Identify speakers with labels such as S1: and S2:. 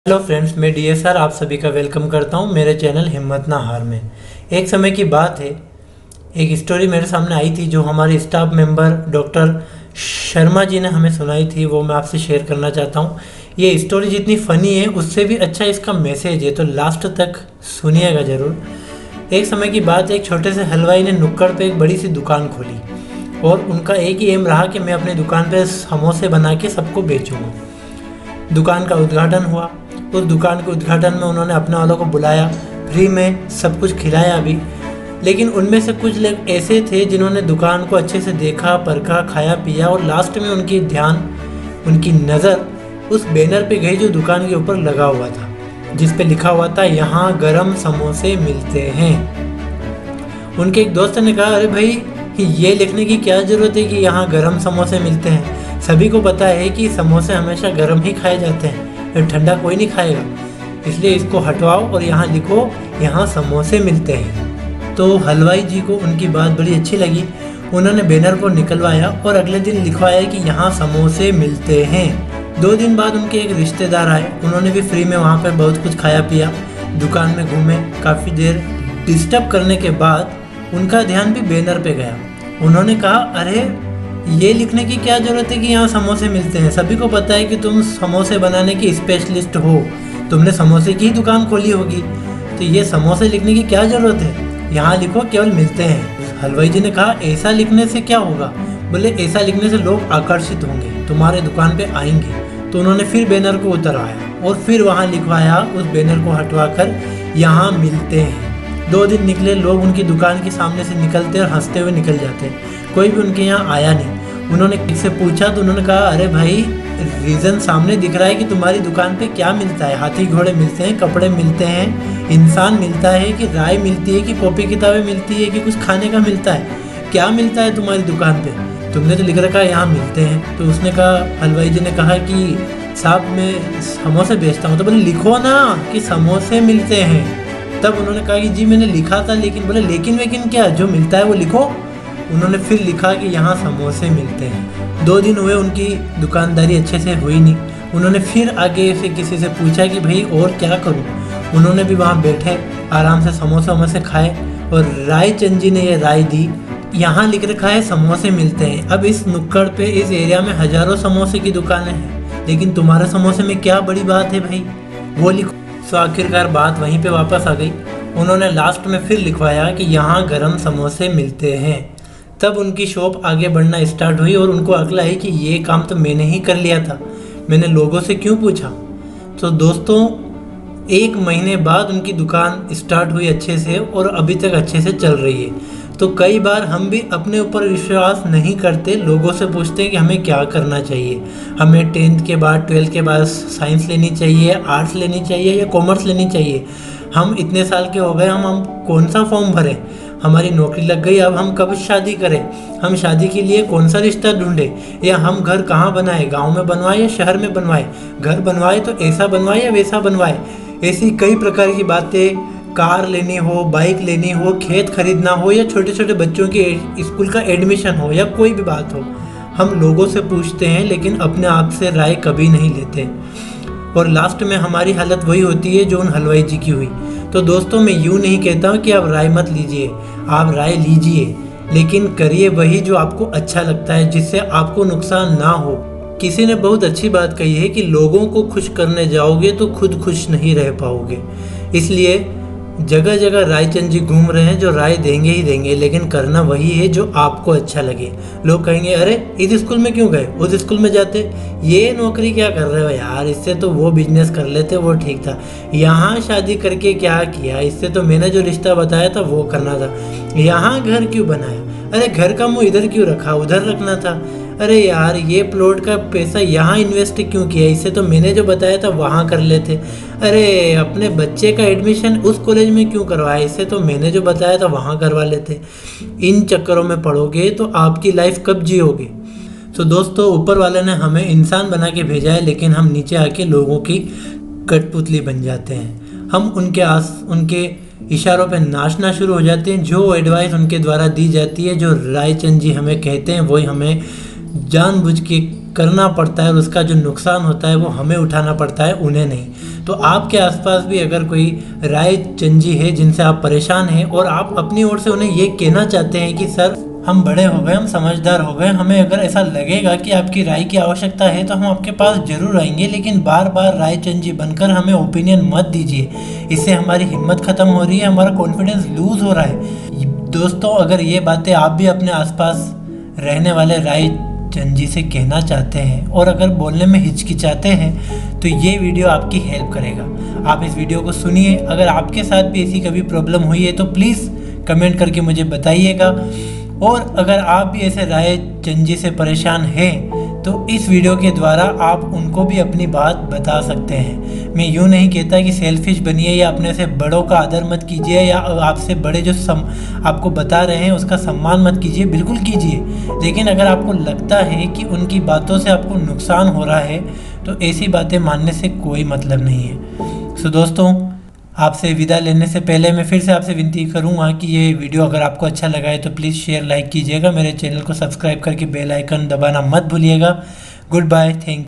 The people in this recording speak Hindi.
S1: हेलो फ्रेंड्स, मैं डीएसआर आप सभी का वेलकम करता हूं मेरे चैनल हिम्मत ना हार में। एक समय की बात है, एक स्टोरी मेरे सामने आई थी जो हमारे staff member doctor Sharma ji ने हमें सुनाई थी। वो मैं आपसे शेयर करना चाहता हूं। ये स्टोरी जितनी फ़नी है उससे भी अच्छा इसका मैसेज है, तो लास्ट तक सुनिएगा ज़रूर। एक समय की बात है, एक छोटे से हलवाई ने नुक्कड़ पे एक बड़ी सी दुकान खोली और उनका एक ही एम रहा कि मैं अपनी दुकान पे समोसे बना के सबको बेचूँगा। दुकान का उद्घाटन हुआ। उस दुकान के उद्घाटन में उन्होंने अपने वालों को बुलाया, फ्री में सब कुछ खिलाया भी। लेकिन उनमें से कुछ लोग ऐसे थे जिन्होंने दुकान को अच्छे से देखा, परखा, खाया पिया और लास्ट में उनकी नज़र उस बैनर पे गई जो दुकान के ऊपर लगा हुआ था, जिस पे लिखा हुआ था यहाँ गरम समोसे मिलते हैं। उनके एक दोस्त ने कहा, अरे भाई ये लिखने की क्या ज़रूरत है कि यहाँ गरम समोसे मिलते हैं? सभी को पता है कि समोसे हमेशा गरम ही खाए जाते हैं, ठंडा कोई नहीं खाएगा। इसलिए इसको हटवाओ और यहाँ लिखो यहाँ समोसे मिलते हैं। तो हलवाई जी को उनकी बात बड़ी अच्छी लगी। उन्होंने बैनर को निकलवाया और अगले दिन लिखवाया कि यहाँ समोसे मिलते हैं। 2 दिन बाद उनके एक रिश्तेदार आए। उन्होंने भी फ्री में वहाँ पर बहुत कुछ खाया पिया, दुकान में घूमे। काफ़ी देर डिस्टर्ब करने के बाद उनका ध्यान भी बैनर पे गया। उन्होंने कहा, अरे ये लिखने की क्या ज़रूरत है कि यहाँ समोसे मिलते हैं? सभी को पता है कि तुम समोसे बनाने की स्पेशलिस्ट हो, तुमने समोसे की ही दुकान खोली होगी, तो ये समोसे लिखने की क्या ज़रूरत है? यहाँ लिखो केवल मिलते हैं। हलवाई जी ने कहा, ऐसा लिखने से क्या होगा? बोले, ऐसा लिखने से लोग आकर्षित होंगे, तुम्हारे दुकान पे आएंगे। तो उन्होंने फिर बैनर को उतरवाया और फिर वहाँ लिखवाया, उस बैनर को हटवा कर यहाँ मिलते हैं। 2 दिन निकले, लोग उनकी दुकान के सामने से निकलते और हंसते हुए निकल जाते। कोई भी उनके यहाँ आया नहीं। उन्होंने किसी से पूछा तो उन्होंने कहा, अरे भाई रीज़न सामने दिख रहा है कि तुम्हारी दुकान पे क्या मिलता है? हाथी घोड़े मिलते हैं, कपड़े मिलते हैं, इंसान मिलता है कि राय मिलती है कि कॉपी किताबें मिलती है कि कुछ खाने का मिलता है? क्या मिलता है तुम्हारी दुकान पे? तुमने तो लिख रखा है यहाँ मिलते हैं। तो उसने कहा, हलवाई जी ने कहा कि साहब मैं समोसे बेचता हूँ। तो बोले, लिखो ना कि समोसे मिलते हैं। तब उन्होंने कहा कि जी मैंने लिखा था, लेकिन बोले लेकिन क्या, जो मिलता है वो लिखो। उन्होंने फिर लिखा कि यहाँ समोसे मिलते हैं। 2 दिन हुए, उनकी दुकानदारी अच्छे से हुई नहीं। उन्होंने फिर आगे से किसी से पूछा कि भाई और क्या करूँ? उन्होंने भी वहाँ बैठे आराम से समोसे वमोसे खाए और रायचंद जी ने ये राय दी, यहाँ लिख रखा है समोसे मिलते हैं। अब इस नुक्कड़ पे इस एरिया में हज़ारों समोसे की दुकानें हैं, लेकिन तुम्हारे समोसे में क्या बड़ी बात है भाई, वो लिखो। तो आखिरकार बात वहीं पे वापस आ गई। उन्होंने लास्ट में फिर लिखवाया कि यहाँ गरम समोसे मिलते हैं। तब उनकी शॉप आगे बढ़ना स्टार्ट हुई और उनको अकल आई कि ये काम तो मैंने ही कर लिया था, मैंने लोगों से क्यों पूछा। तो दोस्तों 1 महीने बाद उनकी दुकान स्टार्ट हुई अच्छे से और अभी तक अच्छे से चल रही है। तो कई बार हम भी अपने ऊपर विश्वास नहीं करते, लोगों से पूछते हैं कि हमें क्या करना चाहिए। हमें 10th के बाद 12th के बाद साइंस लेनी चाहिए, आर्ट्स लेनी चाहिए या कॉमर्स लेनी चाहिए। हम इतने साल के हो गए, हम कौन सा फॉर्म भरें? हमारी नौकरी लग गई, अब हम कब शादी करें? हम शादी के लिए कौन सा रिश्ता ढूंढे? या हम घर कहाँ बनाए, गांव में बनवाए या शहर में बनवाए? घर बनवाए तो ऐसा बनवाए या वैसा बनवाए? ऐसी कई प्रकार की बातें। कार लेनी हो, बाइक लेनी हो, खेत खरीदना हो या छोटे छोटे बच्चों के स्कूल का एडमिशन हो या कोई भी बात हो, हम लोगों से पूछते हैं लेकिन अपने आप से राय कभी नहीं लेते। और लास्ट में हमारी हालत वही होती है जो उन हलवाई जी की हुई। तो दोस्तों मैं यूँ नहीं कहता हूँ कि आप राय मत लीजिए, आप राय लीजिए, लेकिन करिए वही जो आपको अच्छा लगता है, जिससे आपको नुकसान ना हो। किसी ने बहुत अच्छी बात कही है कि लोगों को खुश करने जाओगे तो खुद खुश नहीं रह पाओगे। इसलिए जगह जगह रायचंद जी घूम रहे हैं जो राय देंगे ही देंगे, लेकिन करना वही है जो आपको अच्छा लगे। लोग कहेंगे, अरे इस स्कूल में क्यों गए, उस स्कूल में जाते, ये नौकरी क्या कर रहे हो यार, इससे तो वो बिजनेस कर लेते, वो ठीक था। यहाँ शादी करके क्या किया, इससे तो मैंने जो रिश्ता बताया था वो करना था। यहाँ घर क्यों बनाया, अरे घर का मुँह इधर क्यों रखा, उधर रखना था। अरे यार ये प्लॉट का पैसा यहाँ इन्वेस्ट क्यों किया, इससे तो मैंने जो बताया था वहाँ कर लेते। अरे अपने बच्चे का एडमिशन उस कॉलेज में क्यों करवाया, इससे तो मैंने जो बताया था वहाँ करवा लेते। इन चक्करों में पड़ोगे तो आपकी लाइफ कब जियोगे। तो दोस्तों ऊपर वाले ने हमें इंसान बना के भेजा है, लेकिन हम नीचे आके लोगों की कठपुतली बन जाते हैं। हम उनके इशारों पे नाचना शुरू हो जाते हैं। जो एडवाइस उनके द्वारा दी जाती है, जो रायचंद जी हमें कहते हैं, वही हमें जानबूझ के करना पड़ता है और उसका जो नुकसान होता है वो हमें उठाना पड़ता है, उन्हें नहीं। तो आपके आसपास भी अगर कोई राय चंजी है जिनसे आप परेशान हैं और आप अपनी ओर से उन्हें ये कहना चाहते हैं कि सर हम बड़े हो गए, हम समझदार हो गए, हमें अगर ऐसा लगेगा कि आपकी राय की आवश्यकता है तो हम आपके पास ज़रूर आएंगे, लेकिन बार बार राय चंजी बनकर हमें ओपिनियन मत दीजिए। इससे हमारी हिम्मत ख़त्म हो रही है, हमारा कॉन्फिडेंस लूज़ हो रहा है। दोस्तों, अगर ये बातें आप भी अपने आसपास रहने वाले राय चंजी से कहना चाहते हैं और अगर बोलने में हिचकिचाते हैं तो ये वीडियो आपकी हेल्प करेगा। आप इस वीडियो को सुनिए। अगर आपके साथ भी ऐसी कभी प्रॉब्लम हुई है तो प्लीज़ कमेंट करके मुझे बताइएगा। और अगर आप भी ऐसे राय चंजी से परेशान हैं तो इस वीडियो के द्वारा आप उनको भी अपनी बात बता सकते हैं। मैं यूँ नहीं कहता कि सेल्फिश बनिए या अपने से बड़ों का आदर मत कीजिए या आपसे बड़े जो आपको बता रहे हैं उसका सम्मान मत कीजिए, बिल्कुल कीजिए। लेकिन अगर आपको लगता है कि उनकी बातों से आपको नुकसान हो रहा है तो ऐसी बातें मानने से कोई मतलब नहीं है। सो दोस्तों, आपसे विदा लेने से पहले मैं फिर से आपसे विनती करूंगा कि ये वीडियो अगर आपको अच्छा लगा है तो प्लीज़ शेयर लाइक कीजिएगा। मेरे चैनल को सब्सक्राइब करके बेल आइकन दबाना मत भूलिएगा। Good bye, thank